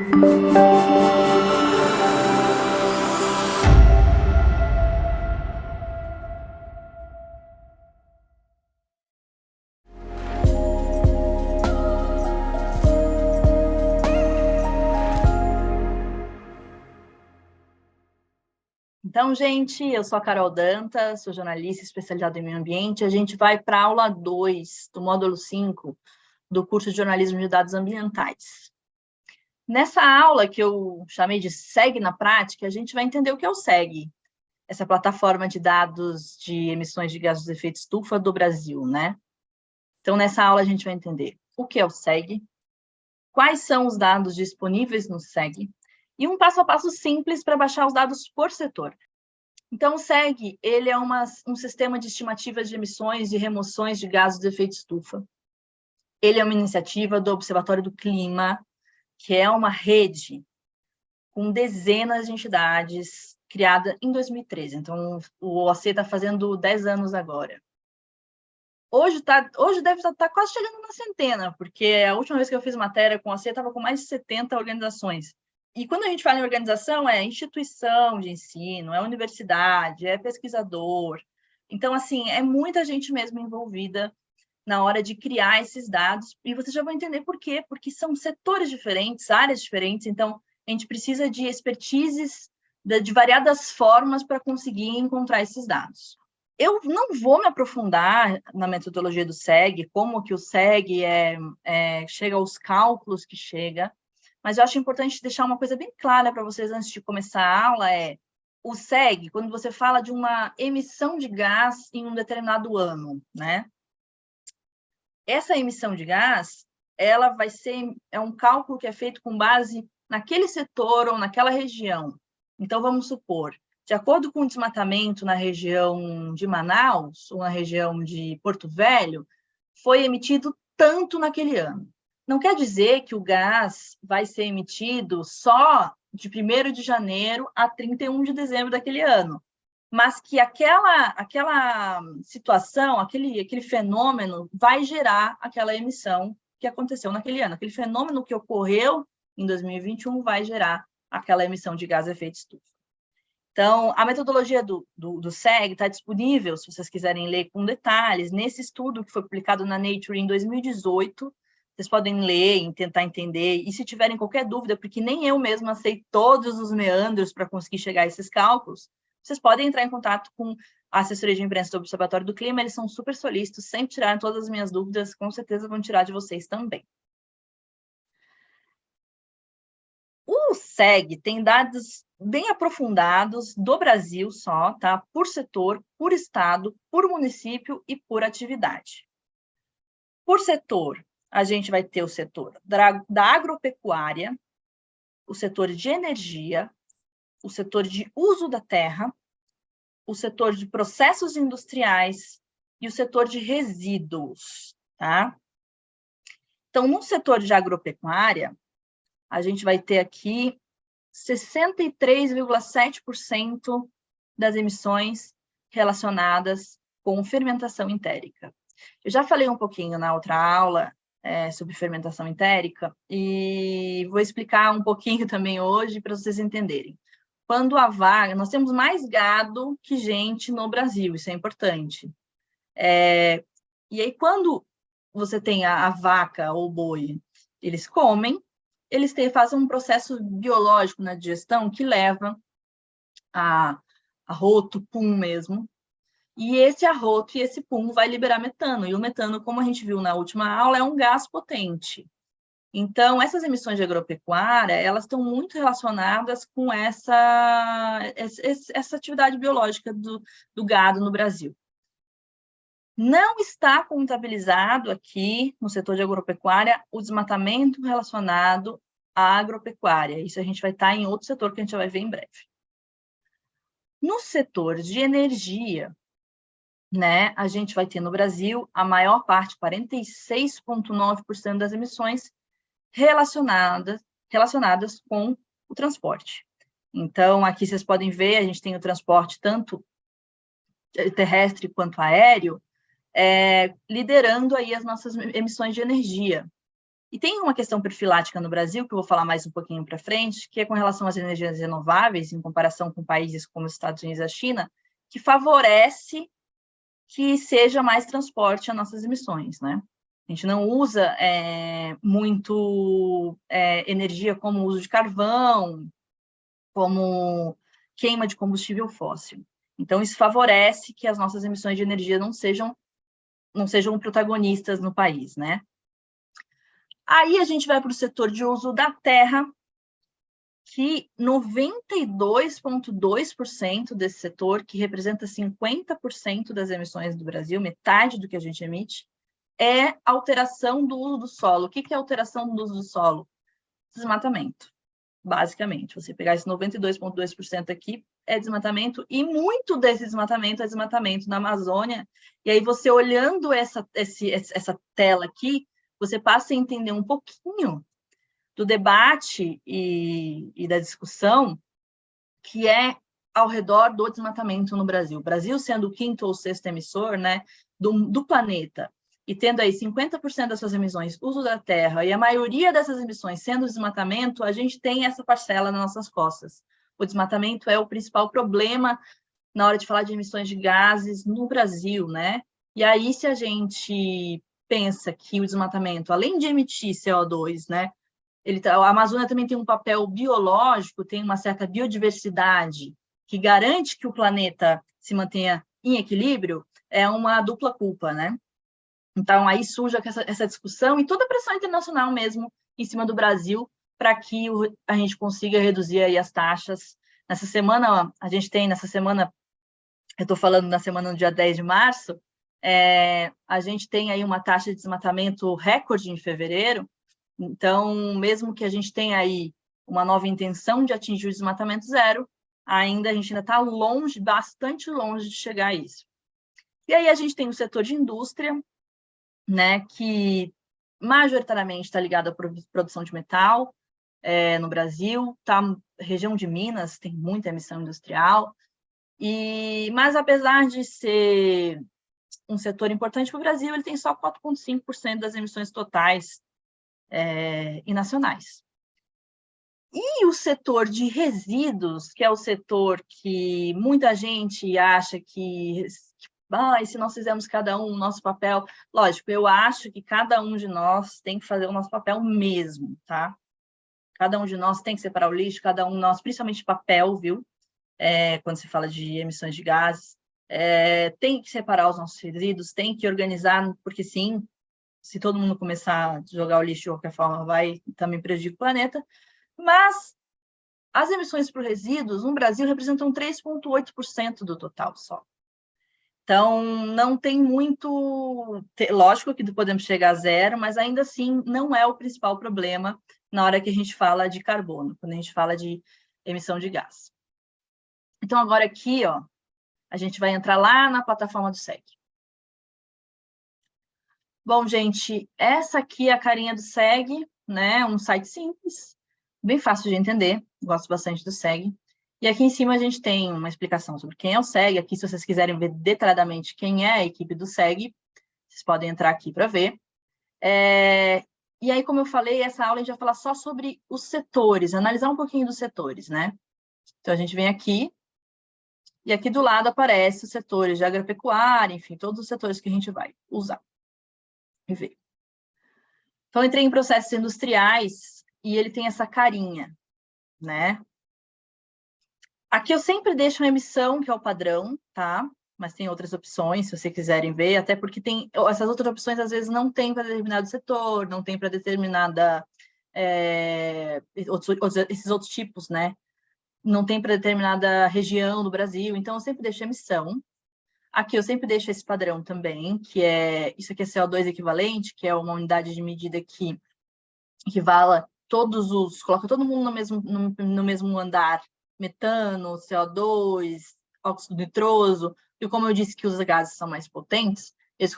Então, gente, eu sou a Carol Dantas, sou jornalista especializada em meio ambiente. A gente vai para a aula 2 do módulo 5 do curso de jornalismo de dados ambientais. Nessa aula, que eu chamei de SEG na prática, a gente vai entender o que é o SEG, essa plataforma de dados de emissões de gases de efeito estufa do Brasil, né? Então, nessa aula, a gente vai entender o que é o SEG, quais são os dados disponíveis no SEG, e um passo a passo simples para baixar os dados por setor. Então, o SEG, ele é um sistema de estimativas de emissões e remoções de gases de efeito estufa. Ele é uma iniciativa do Observatório do Clima, que é uma rede com dezenas de entidades, criada em 2013. Então, o OAC está fazendo 10 anos agora. Hoje deve estar quase chegando na centena, porque a última vez que eu fiz matéria com o OAC estava com mais de 70 organizações. E quando a gente fala em organização, é instituição de ensino, é universidade, é pesquisador. Então, assim, é muita gente mesmo envolvida na hora de criar esses dados. E vocês já vão entender por quê. Porque são setores diferentes, áreas diferentes. Então, a gente precisa de expertises de variadas formas para conseguir encontrar esses dados. Eu não vou me aprofundar na metodologia do SEG, como que o SEG chega aos cálculos que chega, mas eu acho importante deixar uma coisa bem clara para vocês antes de começar a aula, o SEG, quando você fala de uma emissão de gás em um determinado ano, né? Essa emissão de gás, ela vai ser, um cálculo que é feito com base naquele setor ou naquela região. Então, vamos supor, de acordo com o desmatamento na região de Manaus, ou na região de Porto Velho, foi emitido tanto naquele ano. Não quer dizer que o gás vai ser emitido só de 1º de janeiro a 31 de dezembro daquele ano, mas que aquela situação, aquele fenômeno vai gerar aquela emissão que aconteceu naquele ano. Aquele fenômeno que ocorreu em 2021 vai gerar aquela emissão de gás de efeito estufa. Então, a metodologia do SEG está disponível, se vocês quiserem ler com detalhes, nesse estudo que foi publicado na Nature em 2018. Vocês podem ler e tentar entender. E se tiverem qualquer dúvida, porque nem eu mesma sei todos os meandros para conseguir chegar a esses cálculos, vocês podem entrar em contato com a assessoria de imprensa do Observatório do Clima. Eles são super solícitos, sempre tiraram todas as minhas dúvidas, com certeza vão tirar de vocês também. O SEG tem dados bem aprofundados do Brasil só, tá? Por setor, por estado, por município e por atividade. Por setor, a gente vai ter o setor da agropecuária, o setor de energia, o setor de uso da terra, o setor de processos industriais e o setor de resíduos, tá? Então, no setor de agropecuária, a gente vai ter aqui 63,7% das emissões relacionadas com fermentação entérica. Eu já falei um pouquinho na outra aula sobre fermentação entérica e vou explicar um pouquinho também hoje para vocês entenderem. Quando a vaca, nós temos mais gado que gente no Brasil, isso é importante. E aí, quando você tem a vaca ou o boi, eles comem, eles fazem um processo biológico na digestão que leva a arroto, pum mesmo, e esse arroto e esse pum vai liberar metano, e o metano, como a gente viu na última aula, é um gás potente. Então, essas emissões de agropecuária, elas estão muito relacionadas com essa atividade biológica do gado no Brasil. Não está contabilizado aqui, no setor de agropecuária, o desmatamento relacionado à agropecuária. Isso a gente vai estar em outro setor que a gente vai ver em breve. No setor de energia, né, a gente vai ter no Brasil a maior parte, 46,9% das emissões relacionadas com o transporte. Então, aqui vocês podem ver, a gente tem o transporte tanto terrestre quanto aéreo, liderando aí as nossas emissões de energia. E tem uma questão perfilática no Brasil, que eu vou falar mais um pouquinho para frente, que é com relação às energias renováveis, em comparação com países como os Estados Unidos e a China, que favorece que seja mais transporte as nossas emissões, né? A gente não usa muito energia como uso de carvão, como queima de combustível fóssil. Então, isso favorece que as nossas emissões de energia não sejam protagonistas no país, né? Aí a gente vai para o setor de uso da terra, que 92,2% desse setor, que representa 50% das emissões do Brasil, metade do que a gente emite, é alteração do uso do solo. O que é alteração do uso do solo? Desmatamento, basicamente. Você pegar esse 92,2% aqui, é desmatamento, e muito desse desmatamento é desmatamento na Amazônia. E aí você olhando essa tela aqui, você passa a entender um pouquinho do debate e da discussão que é ao redor do desmatamento no Brasil. O Brasil sendo o quinto ou sexto emissor, né, do planeta, e tendo aí 50% das suas emissões uso da terra, e a maioria dessas emissões sendo desmatamento, a gente tem essa parcela nas nossas costas. O desmatamento é o principal problema na hora de falar de emissões de gases no Brasil, né? E aí, se a gente pensa que o desmatamento, além de emitir CO2, né, a Amazônia também tem um papel biológico, tem uma certa biodiversidade que garante que o planeta se mantenha em equilíbrio, é uma dupla culpa, né? Então, aí surge essa discussão e toda a pressão internacional mesmo em cima do Brasil para que a gente consiga reduzir aí as taxas. Nessa semana, eu estou falando na semana do dia 10 de março, a gente tem aí uma taxa de desmatamento recorde em fevereiro. Então, mesmo que a gente tenha aí uma nova intenção de atingir o desmatamento zero, a gente ainda está longe, bastante longe de chegar a isso. E aí a gente tem o setor de indústria, né, que majoritariamente está ligado à produção de metal no Brasil, região de Minas tem muita emissão industrial, mas apesar de ser um setor importante para o Brasil, ele tem só 4,5% das emissões totais e nacionais. E o setor de resíduos, que é o setor que muita gente acha que e se nós fizermos cada um o nosso papel, lógico, eu acho que cada um de nós tem que fazer o nosso papel mesmo, tá? Cada um de nós tem que separar o lixo, cada um de nós, principalmente papel, viu? Quando se fala de emissões de gases, tem que separar os nossos resíduos, tem que organizar, porque sim, se todo mundo começar a jogar o lixo de qualquer forma, vai também prejudicar o planeta. Mas as emissões por resíduos no Brasil representam 3,8% do total só. Então, não tem muito... Lógico que podemos chegar a zero, mas ainda assim não é o principal problema na hora que a gente fala de carbono, quando a gente fala de emissão de gás. Então, agora aqui, ó, a gente vai entrar lá na plataforma do SEG. Bom, gente, essa aqui é a carinha do SEG, né? Um site simples, bem fácil de entender, gosto bastante do SEG. E aqui em cima a gente tem uma explicação sobre quem é o SEG. Aqui, se vocês quiserem ver detalhadamente quem é a equipe do SEG, vocês podem entrar aqui para ver. E aí, como eu falei, essa aula a gente vai falar só sobre os setores, analisar um pouquinho dos setores, né? Então, a gente vem aqui, e aqui do lado aparece os setores de agropecuária, enfim, todos os setores que a gente vai usar e ver. Então, entrei em processos industriais e ele tem essa carinha, né? Aqui eu sempre deixo a emissão, que é o padrão, tá? Mas tem outras opções, se vocês quiserem ver, até porque essas outras opções, às vezes, não tem para determinado setor, não tem para determinada... esses outros tipos, né? Não tem para determinada região do Brasil, então eu sempre deixo a emissão. Aqui eu sempre deixo esse padrão também, que isso aqui é CO2 equivalente, que é uma unidade de medida que equivala coloca todo mundo no mesmo andar, metano, CO2, óxido nitroso, e como eu disse que os gases são mais potentes, eles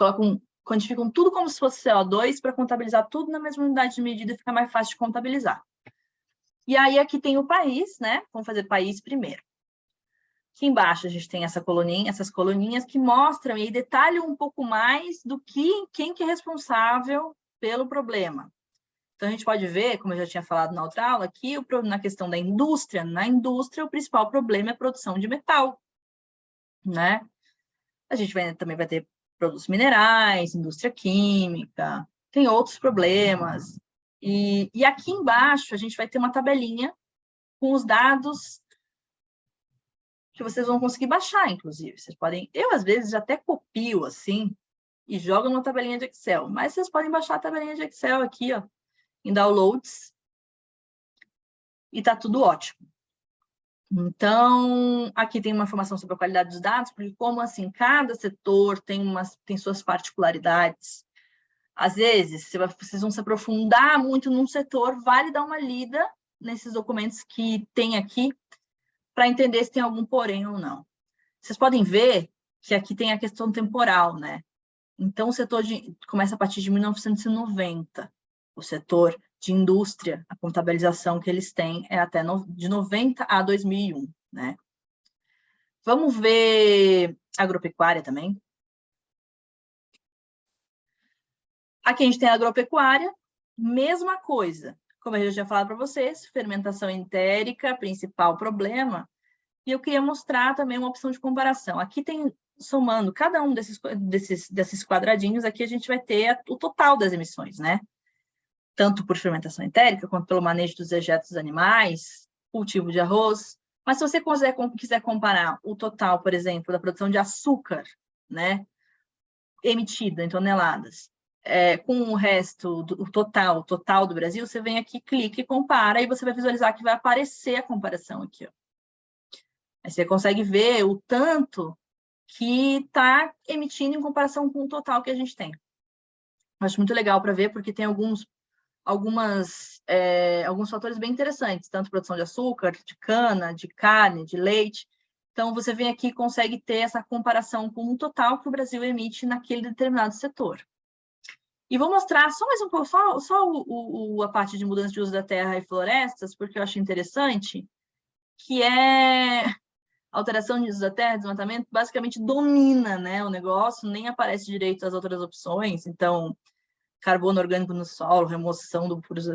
quantificam tudo como se fosse CO2 para contabilizar tudo na mesma unidade de medida e fica mais fácil de contabilizar. E aí aqui tem o país, né? Vamos fazer país primeiro. Aqui embaixo a gente tem essas coluninhas que mostram e detalham um pouco mais do que quem que é responsável pelo problema. Então, a gente pode ver, como eu já tinha falado na outra aula, que na questão da indústria, na indústria, o principal problema é a produção de metal, né? A gente também vai ter produtos minerais, indústria química, tem outros problemas. E aqui embaixo, a gente vai ter uma tabelinha com os dados que vocês vão conseguir baixar, inclusive. Vocês podem... Eu, às vezes, até copio, assim, e jogo numa tabelinha de Excel. Mas vocês podem baixar a tabelinha de Excel aqui, ó, em Downloads, e tá tudo ótimo. Então, aqui tem uma informação sobre a qualidade dos dados, porque como, assim, cada setor tem suas particularidades. Às vezes, vocês vão se aprofundar muito num setor, vale dar uma lida nesses documentos que tem aqui, para entender se tem algum porém ou não. Vocês podem ver que aqui tem a questão temporal, né? Então, o setor começa a partir de 1990. O setor de indústria, a contabilização que eles têm é até de 90 a 2001, né? Vamos ver agropecuária também. Aqui a gente tem a agropecuária, mesma coisa. Como eu já tinha falado para vocês, fermentação entérica, principal problema. E eu queria mostrar também uma opção de comparação. Aqui tem, somando cada um desses quadradinhos, aqui a gente vai ter o total das emissões, né? Tanto por fermentação entérica, quanto pelo manejo dos dejetos animais, cultivo de arroz. Mas se você quiser comparar o total, por exemplo, da produção de açúcar, né, emitida em toneladas, com o resto, o total do Brasil, você vem aqui, clica e compara, e você vai visualizar que vai aparecer a comparação aqui, ó. Aí você consegue ver o tanto que está emitindo em comparação com o total que a gente tem. Acho muito legal para ver, porque tem alguns fatores bem interessantes, tanto produção de açúcar, de cana, de carne, de leite. Então, você vem aqui e consegue ter essa comparação com o total que o Brasil emite naquele determinado setor. E vou mostrar só mais um pouco, só a parte de mudança de uso da terra e florestas, porque eu acho interessante, que é alteração de uso da terra, desmatamento, basicamente domina, né, o negócio, nem aparece direito as outras opções. Então, carbono orgânico no solo, remoção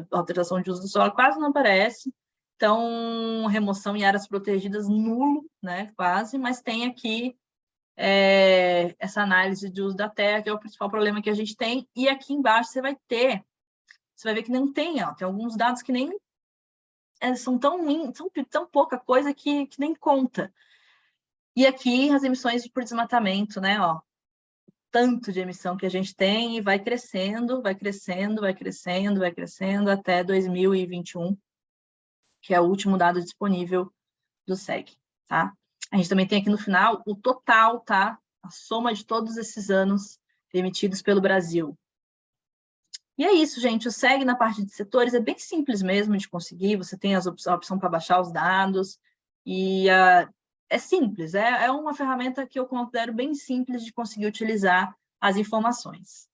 alteração de uso do solo, quase não aparece. Então, remoção em áreas protegidas, nulo, né, quase, mas tem aqui essa análise de uso da terra, que é o principal problema que a gente tem, e aqui embaixo você vai ver que não tem, ó, tem alguns dados que nem são tão pouca coisa que nem conta. E aqui as emissões por desmatamento, né, ó, tanto de emissão que a gente tem, e vai crescendo, vai crescendo, vai crescendo, vai crescendo até 2021, que é o último dado disponível do SEG, tá? A gente também tem aqui no final o total, tá? A soma de todos esses anos emitidos pelo Brasil. E é isso, gente. O SEG na parte de setores é bem simples mesmo de conseguir. Você tem a opção para baixar os dados. E é simples. É uma ferramenta que eu considero bem simples de conseguir utilizar as informações.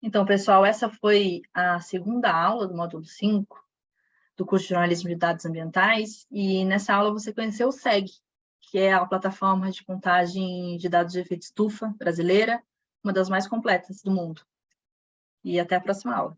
Então, pessoal, essa foi a segunda aula do módulo 5 do curso de Jornalismo de Dados Ambientais. E nessa aula você conheceu o SEG, que é a plataforma de contagem de dados de efeito estufa brasileira, uma das mais completas do mundo. E até a próxima aula.